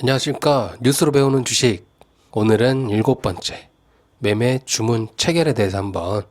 안녕하십니까. 뉴스로 배우는 주식. 오늘은 7번째 매매 주문 체결에 대해서 한번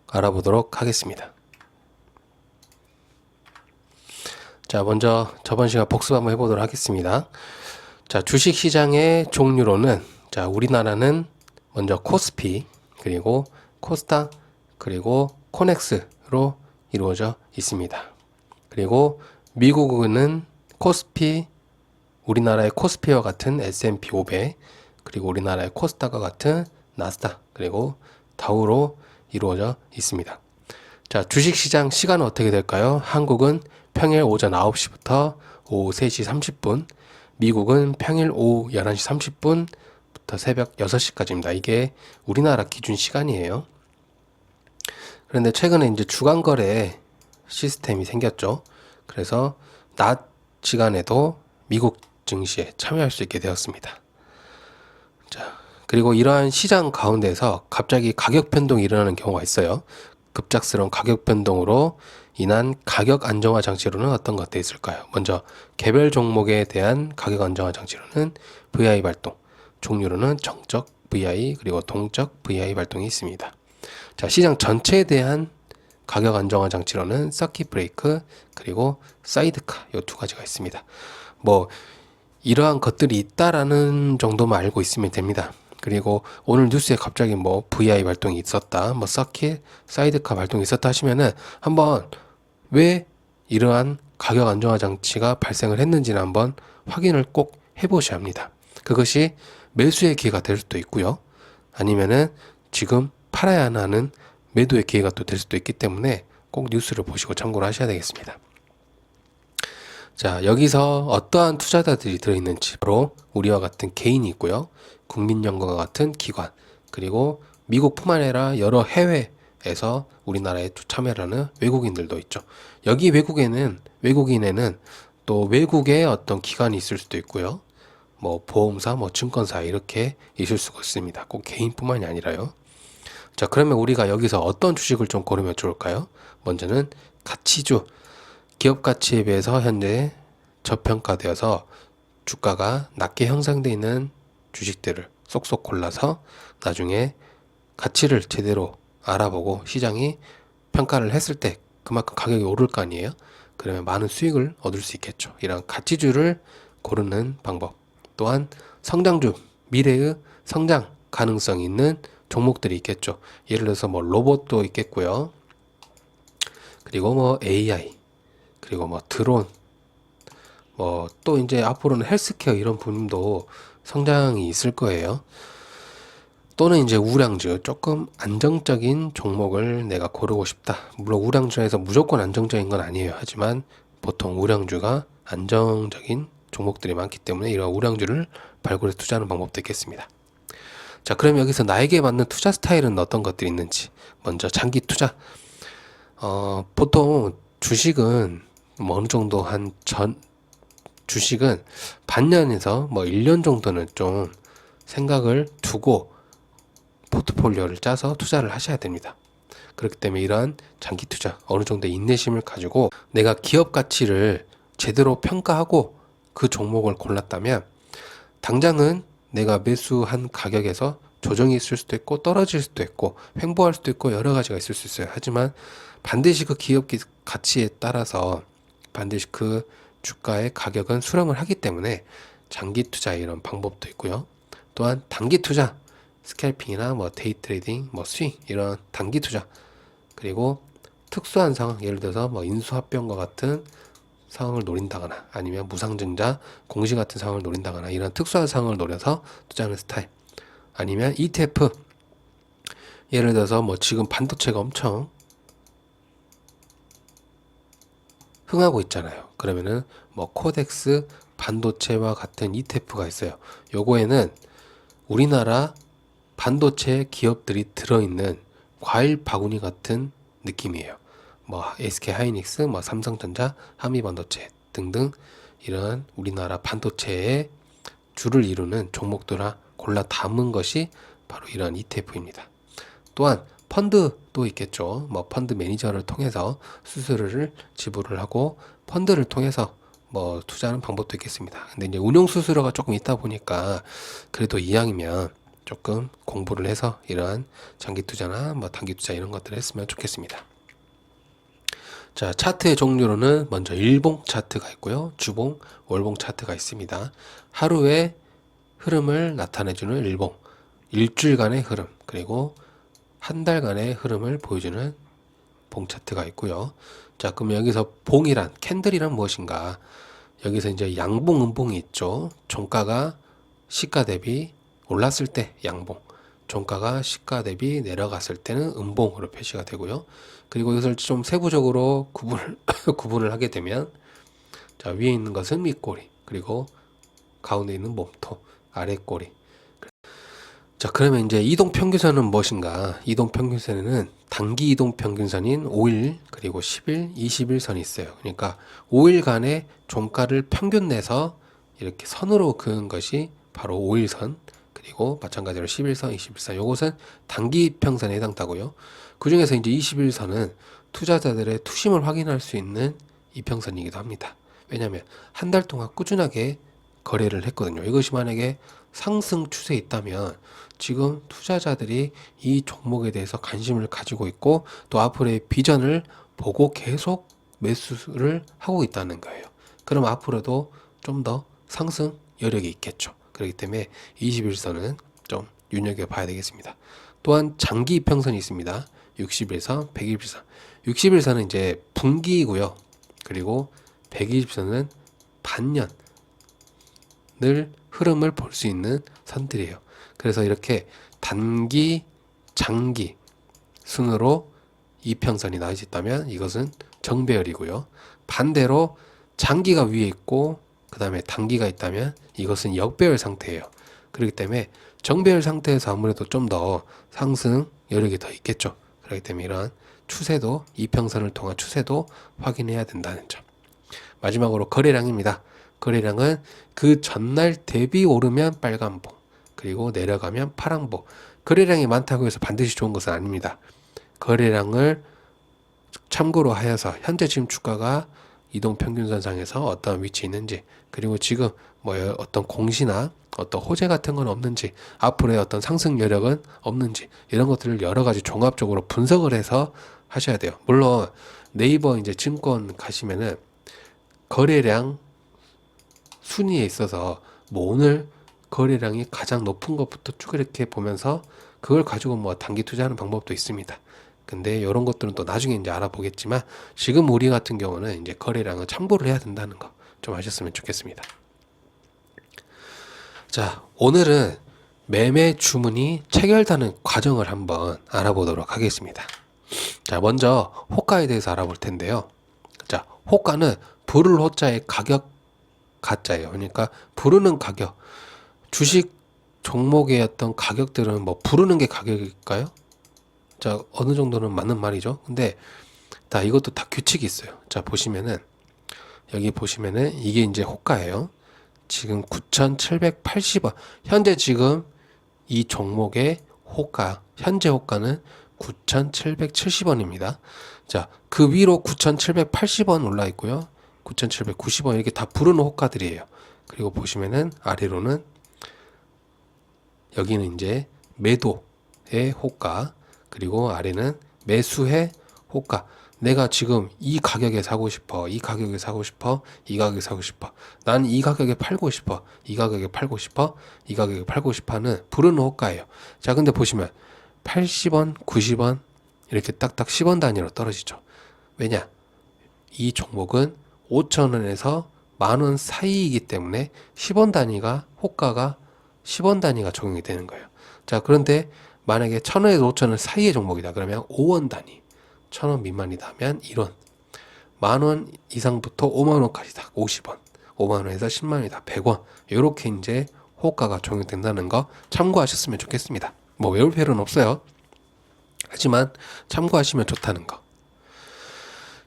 알아보도록 하겠습니다. 자, 먼저 저번 시간 복습 한번 해보도록 하겠습니다. 자, 주식 시장의 종류로는 자, 우리나라는 먼저 코스피, 그리고 코스닥, 그리고 코넥스로 이루어져 있습니다. 그리고 미국은 코스피, 우리나라의 코스피와 같은 S&P 500, 그리고 우리나라의 코스닥과 같은 나스닥, 그리고 다우로 이루어져 있습니다. 자, 주식시장 시간은 어떻게 될까요? 한국은 평일 오전 9시부터 오후 3시 30분, 미국은 평일 오후 11시 30분부터 새벽 6시까지입니다. 이게 우리나라 기준 시간이에요. 그런데 최근에 이제 주간거래 시스템이 생겼죠. 그래서 낮 시간에도 미국 증시에 참여할 수 있게 되었습니다. 자, 그리고 이러한 시장 가운데서 갑자기 가격 변동이 일어나는 경우가 있어요. 급작스러운 가격 변동으로 인한 가격 안정화 장치로는 어떤 것들이 있을까요? 먼저 개별 종목에 대한 가격 안정화 장치로는 VI 발동, 종류로는 정적 VI 그리고 동적 VI 발동이 있습니다. 자, 시장 전체에 대한 가격 안정화 장치로는 서킷 브레이크 그리고 사이드카 이 두 가지가 있습니다. 뭐 이러한 것들이 있다라는 정도만 알고 있으면 됩니다. 그리고 오늘 뉴스에 갑자기 뭐 VI 발동이 있었다, 뭐 서킷, 사이드카 발동이 있었다 하시면은 한번 왜 이러한 가격 안정화 장치가 발생을 했는지는 한번 확인을 꼭 해보셔야 합니다. 그것이 매수의 기회가 될 수도 있고요. 아니면은 지금 팔아야 하는 매도의 기회가 또 될 수도 있기 때문에 꼭 뉴스를 보시고 참고를 하셔야 되겠습니다. 자, 여기서 어떠한 투자자들이 들어있는지 바로 우리와 같은 개인이 있고요. 국민연금과 같은 기관, 그리고 미국뿐만 아니라 여러 해외에서 우리나라에 참여하는 외국인들도 있죠. 여기 외국인에는 또 외국의 어떤 기관이 있을 수도 있고요. 뭐 보험사, 뭐 증권사 이렇게 있을 수가 있습니다. 꼭 개인뿐만이 아니라요. 자, 그러면 우리가 여기서 어떤 주식을 좀 고르면 좋을까요? 먼저는 가치주, 기업 가치에 비해서 현재 저평가되어서 주가가 낮게 형성되어 있는 주식들을 쏙쏙 골라서 나중에 가치를 제대로 알아보고 시장이 평가를 했을 때 그만큼 가격이 오를 거 아니에요? 그러면 많은 수익을 얻을 수 있겠죠. 이런 가치주를 고르는 방법. 또한 성장주, 미래의 성장 가능성이 있는 종목들이 있겠죠. 예를 들어서 뭐 로봇도 있겠고요. 그리고 뭐 AI, 그리고 뭐 드론, 뭐 또 이제 앞으로는 헬스케어 이런 부분도 성장이 있을 거예요. 또는 이제 우량주, 조금 안정적인 종목을 내가 고르고 싶다. 물론 우량주에서 무조건 안정적인 건 아니에요. 하지만 보통 우량주가 안정적인 종목들이 많기 때문에 이런 우량주를 발굴해서 투자하는 방법도 있겠습니다. 자, 그럼 여기서 나에게 맞는 투자 스타일은 어떤 것들이 있는지. 먼저 장기 투자. 보통 주식은 뭐 어느 정도 주식은 반년에서 뭐 1년 정도는 좀 생각을 두고 포트폴리오를 짜서 투자를 하셔야 됩니다. 그렇기 때문에 이러한 장기 투자, 어느 정도 인내심을 가지고 내가 기업 가치를 제대로 평가하고 그 종목을 골랐다면 당장은 내가 매수한 가격에서 조정이 있을 수도 있고 떨어질 수도 있고 횡보할 수도 있고 여러 가지가 있을 수 있어요. 하지만 반드시 그 기업 가치에 따라서 반드시 그 주가의 가격은 수렴을 하기 때문에 장기 투자 이런 방법도 있고요. 또한 단기 투자, 스캘핑이나 뭐 데이 트레이딩, 뭐 스윙 이런 단기 투자, 그리고 특수한 상황, 예를 들어서 뭐 인수합병과 같은 상황을 노린다거나 아니면 무상증자 공시 같은 상황을 노린다거나 이런 특수한 상황을 노려서 투자하는 스타일, 아니면 ETF, 예를 들어서 뭐 지금 반도체가 엄청 흥하고 있잖아요. 그러면은 뭐 코덱스 반도체와 같은 ETF가 있어요. 요거에는 우리나라 반도체 기업들이 들어있는 과일 바구니 같은 느낌이에요. 뭐 SK 하이닉스, 뭐 삼성전자, 한미반도체 등등 이런 우리나라 반도체의 주를 이루는 종목들을 골라 담은 것이 바로 이런 ETF입니다. 또한 펀드도 있겠죠. 뭐 펀드 매니저를 통해서 수수료를 지불을 하고 펀드를 통해서 뭐 투자하는 방법도 있겠습니다. 근데 이제 운용 수수료가 조금 있다 보니까 그래도 이왕이면 조금 공부를 해서 이러한 장기 투자나 뭐 단기 투자 이런 것들을 했으면 좋겠습니다. 자, 차트의 종류로는 먼저 일봉 차트가 있고요. 주봉, 월봉 차트가 있습니다. 하루의 흐름을 나타내주는 일봉, 일주일간의 흐름, 그리고 한 달간의 흐름을 보여주는 봉 차트가 있고요. 자, 그럼 여기서 봉이란, 캔들이란 무엇인가? 여기서 이제 양봉, 음봉이 있죠. 종가가 시가 대비 올랐을 때 양봉, 종가가 시가 대비 내려갔을 때는 음봉으로 표시가 되고요. 그리고 이것을 좀 세부적으로 구분을 하게 되면, 자, 위에 있는 것은 밑꼬리, 그리고 가운데 있는 몸통, 아래 꼬리. 자, 그러면 이제 이동평균선은 무엇인가? 이동평균선에는 단기 이동평균선인 5일, 그리고 10일, 20일 선이 있어요. 그러니까 5일간의 종가를 평균 내서 이렇게 선으로 그은 것이 바로 5일선, 그리고 마찬가지로 11선, 21선. 요것은 단기 평선에 해당하고요. 그 중에서 이제 21선은 투자자들의 투심을 확인할 수 있는 이평선이기도 합니다. 왜냐하면 한 달 동안 꾸준하게 거래를 했거든요. 이것이 만약에 상승 추세에 있다면 지금 투자자들이 이 종목에 대해서 관심을 가지고 있고 또 앞으로의 비전을 보고 계속 매수를 하고 있다는 거예요. 그럼 앞으로도 좀 더 상승 여력이 있겠죠. 그렇기 때문에 21선은 좀 눈여겨봐야 되겠습니다. 또한 장기 이평선이 있습니다. 60일선, 120일선. 60일선은 이제 분기이고요. 그리고 120선은 반년을 흐름을 볼 수 있는 선들이에요. 그래서 이렇게 단기, 장기 순으로 이평선이 나눠져 있다면 이것은 정배열이고요. 반대로 장기가 위에 있고 그 다음에 단기가 있다면 이것은 역배열 상태예요. 그렇기 때문에 정배열 상태에서 아무래도 좀 더 상승 여력이 더 있겠죠. 그렇기 때문에 이러한 추세도, 이평선을 통한 추세도 확인해야 된다는 점. 마지막으로 거래량입니다. 거래량은 그 전날 대비 오르면 빨간봉, 그리고 내려가면 파란봉. 거래량이 많다고 해서 반드시 좋은 것은 아닙니다. 거래량을 참고로 하여서 현재 지금 주가가 이동평균선상에서 어떤 위치에 있는지, 그리고 지금 뭐 어떤 공시나 어떤 호재 같은 건 없는지, 앞으로의 어떤 상승 여력은 없는지, 이런 것들을 여러 가지 종합적으로 분석을 해서 하셔야 돼요. 물론 네이버 이제 증권 가시면은 거래량 순위에 있어서 뭐 오늘 거래량이 가장 높은 것부터 쭉 이렇게 보면서 그걸 가지고 뭐 단기 투자하는 방법도 있습니다. 근데 이런 것들은 또 나중에 이제 알아보겠지만 지금 우리 같은 경우는 이제 거래량을 참고를 해야 된다는 거 좀 아셨으면 좋겠습니다. 자, 오늘은 매매 주문이 체결되는 과정을 한번 알아보도록 하겠습니다. 자, 먼저 호가에 대해서 알아볼 텐데요. 자, 호가는 부를 호자의 가격 가짜예요. 그러니까 부르는 가격. 주식 종목의 어떤 가격들은 뭐 부르는 게 가격일까요? 자, 어느 정도는 맞는 말이죠. 근데 이것도 다 규칙이 있어요. 자, 보시면은 여기 보시면은 이게 이제 호가예요. 지금 9,780원. 현재 지금 이 종목의 호가, 현재 호가는 9,770원입니다. 자, 그 위로 9,780원 올라 있고요. 9,790원 이렇게 다 부르는 호가들이에요. 그리고 보시면은 아래로는 여기는 이제 매도의 호가, 그리고 아래는 매수의 호가. 내가 지금 이 가격에 사고 싶어, 이 가격에 사고 싶어, 이 가격에 사고 싶어, 난 이 가격에 팔고 싶어, 이 가격에 팔고 싶어, 이 가격에 팔고 싶어 하는 부르는 호가예요. 자, 근데 보시면 80원, 90원 이렇게 딱딱 10원 단위로 떨어지죠. 왜냐? 이 종목은 5,000원에서 10,000원 사이이기 때문에 10원 단위가 호가가 10원 단위가 적용이 되는 거예요. 자, 그런데 만약에 1,000원에서 5,000원 사이의 종목이다. 그러면 5원 단위. 1,000원 미만이다 하면 1원. 10,000원 이상부터 50,000원까지 다 50원. 50,000원에서 100,000원이다. 100원. 이렇게 이제 호가가 적용된다는 거 참고하셨으면 좋겠습니다. 뭐 외울 필요는 없어요. 하지만 참고하시면 좋다는 거.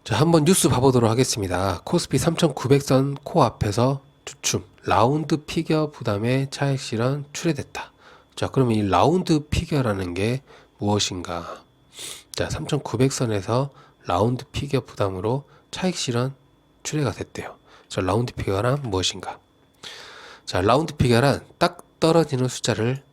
자, 한번 뉴스 봐보도록 하겠습니다. 코스피 3,900선 코앞에서 주춤. 라운드 피겨 부담의 차익 실현 출회됐다. 자, 그러면 이 라운드 피겨라는 게 무엇인가? 자, 3,900선에서 라운드 피겨 부담으로 차익 실현 출회가 됐대요. 자, 라운드 피겨란 무엇인가? 자, 라운드 피겨란 딱 떨어지는 숫자를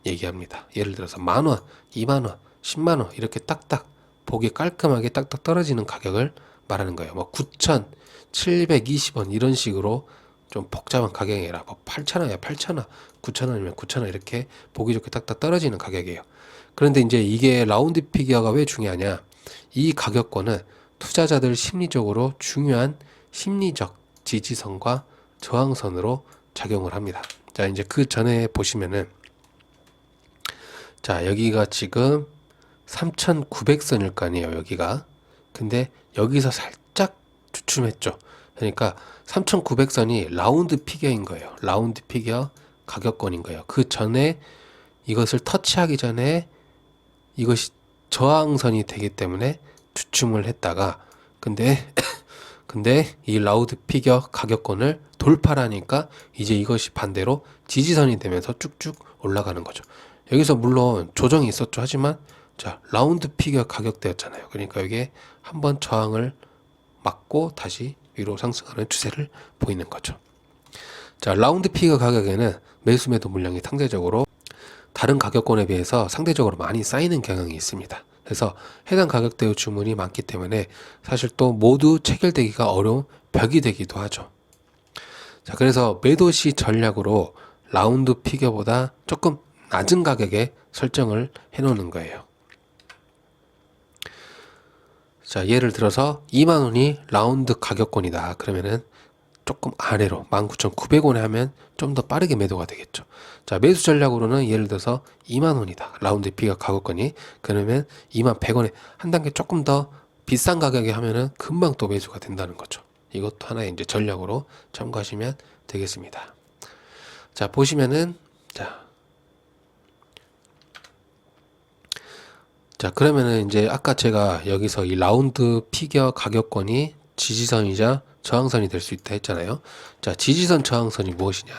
얘기합니다. 예를 들어서 10,000원, 20,000원, 10만원 이렇게 딱딱 보기 깔끔하게 딱딱 떨어지는 가격을 말하는 거예요. 뭐 9,720원 이런 식으로 좀 복잡한 가격이 아니라 뭐 8,000원이야 8,000원, 9,000원이면 9,000원 이렇게 보기 좋게 딱딱 떨어지는 가격이에요. 그런데 이제 이게 라운드 피겨가 왜 중요하냐? 이 가격권은 투자자들 심리적으로 중요한 심리적 지지선과 저항선으로 작용을 합니다. 자, 이제 그 전에 보시면은 자, 여기가 지금 3,900선일 거 아니에요, 여기가. 근데 여기서 살짝 주춤했죠. 그러니까 3,900선이 라운드 피겨인 거예요. 라운드 피겨 가격권인 거예요. 그 전에 이것을 터치하기 전에 이것이 저항선이 되기 때문에 주춤을 했다가 근데 이 라운드 피겨 가격권을 돌파하니까 이제 이것이 반대로 지지선이 되면서 쭉쭉 올라가는 거죠. 여기서 물론 조정이 있었죠. 하지만 자, 라운드 피겨 가격대였잖아요. 그러니까 여기에 한번 저항을 맞고 다시 위로 상승하는 추세를 보이는 거죠. 자, 라운드 피겨 가격에는 매수 매도 물량이 상대적으로 다른 가격권에 비해서 상대적으로 많이 쌓이는 경향이 있습니다. 그래서 해당 가격대의 주문이 많기 때문에 사실 또 모두 체결되기가 어려운 벽이 되기도 하죠. 자, 그래서 매도 시 전략으로 라운드 피겨보다 조금 낮은 가격에 설정을 해 놓는 거예요. 자, 예를 들어서 20,000원이 라운드 가격권이다. 그러면은 조금 아래로 19,900원에 하면 좀 더 빠르게 매도가 되겠죠. 자, 매수 전략으로는 예를 들어서 20,000원이다. 라운드 피겨 가격권이. 그러면 21,100원에 한 단계 조금 더 비싼 가격에 하면은 금방 또 매수가 된다는 거죠. 이것도 하나의 이제 전략으로 참고하시면 되겠습니다. 자, 보시면은 자, 그러면은 이제 아까 제가 여기서 이 라운드 피겨 가격권이 지지선이자 저항선이 될 수 있다 했잖아요. 자, 지지선 저항선이 무엇이냐?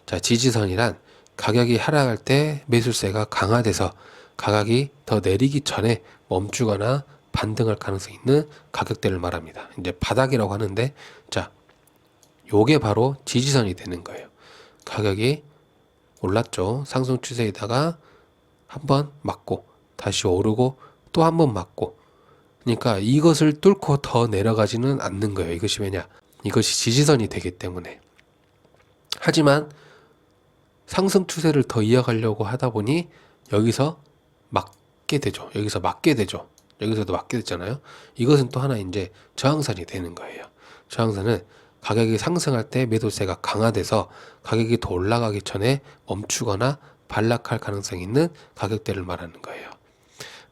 자, 지지선이란 가격이 하락할 때 매수세가 강화돼서 가격이 더 내리기 전에 멈추거나 반등할 가능성이 있는 가격대를 말합니다. 이제 바닥이라고 하는데, 자, 요게 바로 지지선이 되는 거예요. 가격이 올랐죠. 상승 추세에다가 한번 맞고 다시 오르고 또 한 번 맞고, 그러니까 이것을 뚫고 더 내려가지는 않는 거예요. 이것이 왜냐? 이것이 지지선이 되기 때문에. 하지만 상승 추세를 더 이어가려고 하다 보니 여기서 맞게 되죠. 여기서 맞게 되죠. 여기서도 맞게 됐잖아요. 이것은 또 하나 이제 저항선이 되는 거예요. 저항선은 가격이 상승할 때 매도세가 강화돼서 가격이 더 올라가기 전에 멈추거나 반락할 가능성이 있는 가격대를 말하는 거예요.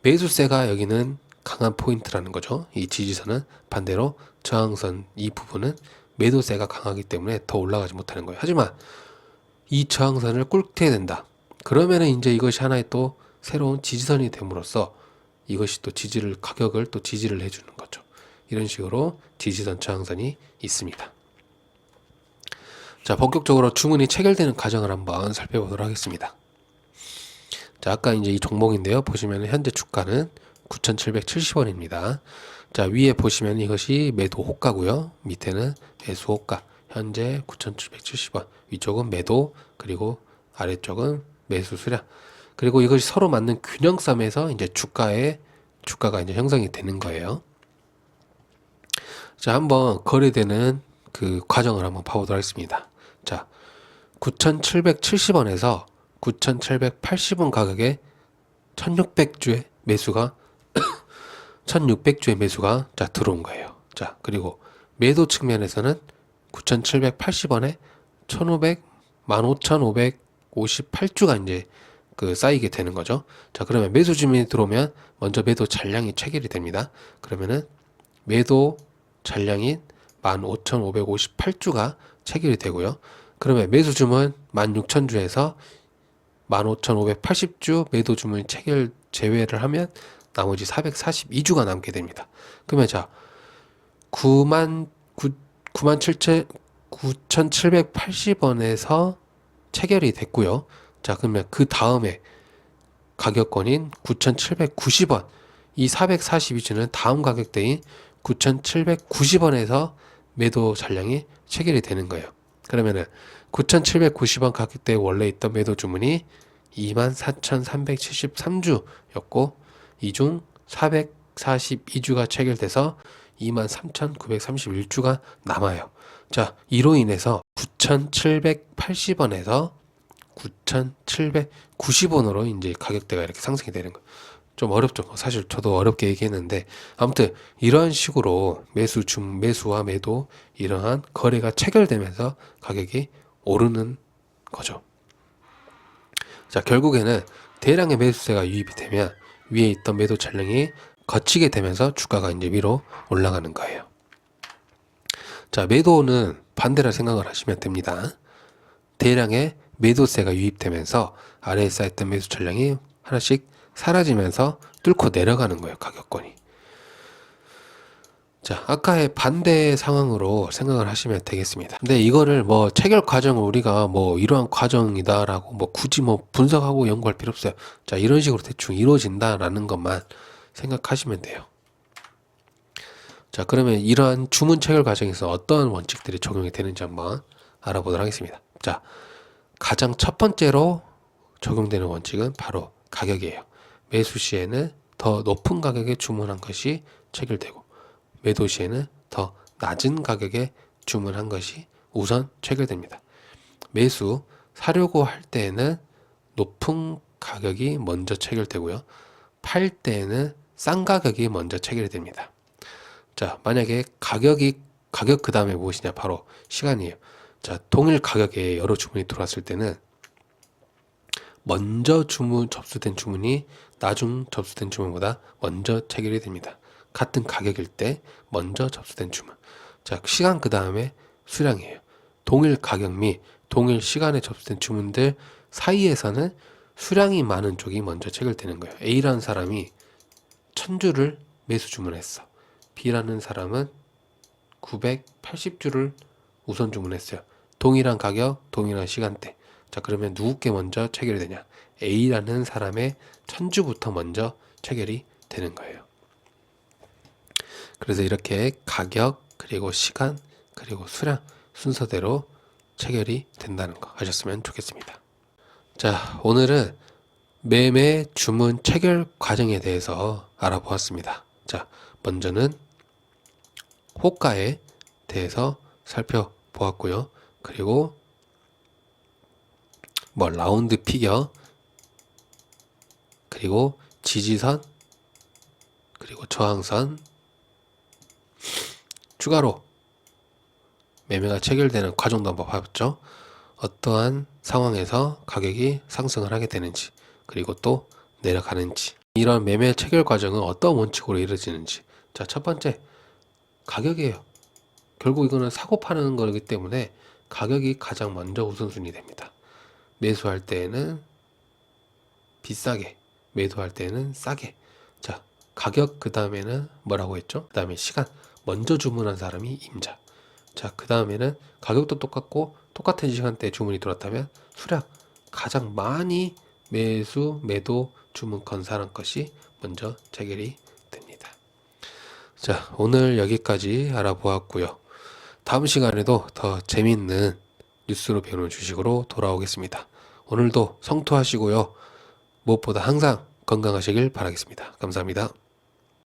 매수세가 여기는 강한 포인트라는 거죠. 이 지지선은 반대로 저항선 이 부분은 매도세가 강하기 때문에 더 올라가지 못하는 거예요. 하지만 이 저항선을 꿇게 된다. 그러면은 이제 이것이 하나의 또 새로운 지지선이 됨으로써 이것이 또 가격을 또 지지를 해주는 거죠. 이런 식으로 지지선 저항선이 있습니다. 자, 본격적으로 주문이 체결되는 과정을 한번 살펴보도록 하겠습니다. 자, 아까 이제 이 종목인데요. 보시면 현재 주가는 9,770원입니다. 자, 위에 보시면 이것이 매도 호가고요. 밑에는 매수 호가. 현재 9,770원. 위쪽은 매도, 그리고 아래쪽은 매수 수량. 그리고 이것이 서로 맞는 균형감에서 이제 주가가 이제 형성이 되는 거예요. 자, 한번 거래되는 그 과정을 한번 봐보도록 하겠습니다. 자, 9,770원에서 9,780원 가격에 1,600주의 매수가 1,600주의 매수가 자 들어온 거예요. 자, 그리고 매도 측면에서는 9,780원에 15,558주가 이제 그 쌓이게 되는 거죠. 자, 그러면 매수 주문이 들어오면 먼저 매도 잔량이 체결이 됩니다. 그러면은 매도 잔량인 15,558주가 체결이 되고요. 그러면 매수 주문 16,000주에서 15,580주 매도 주문 체결 제외를 하면 나머지 442주가 남게 됩니다. 그러면 자, 9,780원에서 체결이 됐고요. 자, 그러면 그 다음에 가격권인 9,790원, 이 442주는 다음 가격대인 9,790원에서 매도 전량이 체결이 되는 거예요. 그러면은 9,790원 가격대에 원래 있던 매도 주문이 24,373주였고 이 중 442주가 체결돼서 23,931주가 남아요. 자, 이로 인해서 9,780원에서 9,790원으로 이제 가격대가 이렇게 상승이 되는 거예요. 좀 어렵죠. 사실 저도 어렵게 얘기했는데 아무튼 이런 식으로 매수와 매도 이러한 거래가 체결되면서 가격이 오르는 거죠. 자, 결국에는 대량의 매수세가 유입이 되면 위에 있던 매도 전량이 거치게 되면서 주가가 이제 위로 올라가는 거예요. 자, 매도는 반대로 생각을 하시면 됩니다. 대량의 매도세가 유입되면서 아래에 쌓였던 매수 전량이 하나씩 사라지면서 뚫고 내려가는 거예요, 가격권이. 자, 아까의 반대 상황으로 생각을 하시면 되겠습니다. 근데 이거를 뭐 체결 과정을 우리가 뭐 이러한 과정이다라고 뭐 굳이 뭐 분석하고 연구할 필요 없어요. 자, 이런 식으로 대충 이루어진다라는 것만 생각하시면 돼요. 자, 그러면 이러한 주문 체결 과정에서 어떤 원칙들이 적용이 되는지 한번 알아보도록 하겠습니다. 자, 가장 첫 번째로 적용되는 원칙은 바로 가격이에요. 매수 시에는 더 높은 가격에 주문한 것이 체결되고 매도 시에는 더 낮은 가격에 주문한 것이 우선 체결됩니다. 매수 사려고 할 때에는 높은 가격이 먼저 체결되고요. 팔 때에는 싼 가격이 먼저 체결이 됩니다. 자, 만약에 가격 그 다음에 무엇이냐? 바로 시간이에요. 자, 동일 가격에 여러 주문이 들어왔을 때는 먼저 접수된 주문이 나중 접수된 주문보다 먼저 체결이 됩니다. 같은 가격일 때 먼저 접수된 주문. 자, 시간 그 다음에 수량이에요. 동일 가격 및 동일 시간에 접수된 주문들 사이에서는 수량이 많은 쪽이 먼저 체결되는 거예요. A라는 사람이 1000주를 매수 주문했어. B라는 사람은 980주를 우선 주문했어요. 동일한 가격, 동일한 시간대. 자, 그러면 누구께 먼저 체결이 되냐? A라는 사람의 1000주부터 먼저 체결이 되는 거예요. 그래서 이렇게 가격, 그리고 시간, 그리고 수량 순서대로 체결이 된다는 거 아셨으면 좋겠습니다. 자, 오늘은 매매 주문 체결 과정에 대해서 알아보았습니다. 자, 먼저는 호가에 대해서 살펴보았고요. 그리고 뭐 라운드 피겨, 그리고 지지선, 그리고 저항선, 추가로 매매가 체결되는 과정도 한번 봐봤죠. 어떠한 상황에서 가격이 상승을 하게 되는지, 그리고 또 내려가는지, 이런 매매 체결 과정은 어떤 원칙으로 이루어지는지. 자, 첫 번째 가격이에요. 결국 이거는 사고 파는 거기 때문에 가격이 가장 먼저 우선순위 됩니다. 매수할 때에는 비싸게, 매도할 때는 싸게. 자, 가격 그 다음에는 뭐라고 했죠? 그 다음에 시간. 먼저 주문한 사람이 임자. 자, 그 다음에는 가격도 똑같고 똑같은 시간대에 주문이 들어왔다면 수량. 가장 많이 매수, 매도 주문 건 사람 것이 먼저 체결이 됩니다. 자, 오늘 여기까지 알아보았고요. 다음 시간에도 더 재밌는 뉴스로 배우는 주식으로 돌아오겠습니다. 오늘도 성투하시고요. 무엇보다 항상 건강하시길 바라겠습니다. 감사합니다.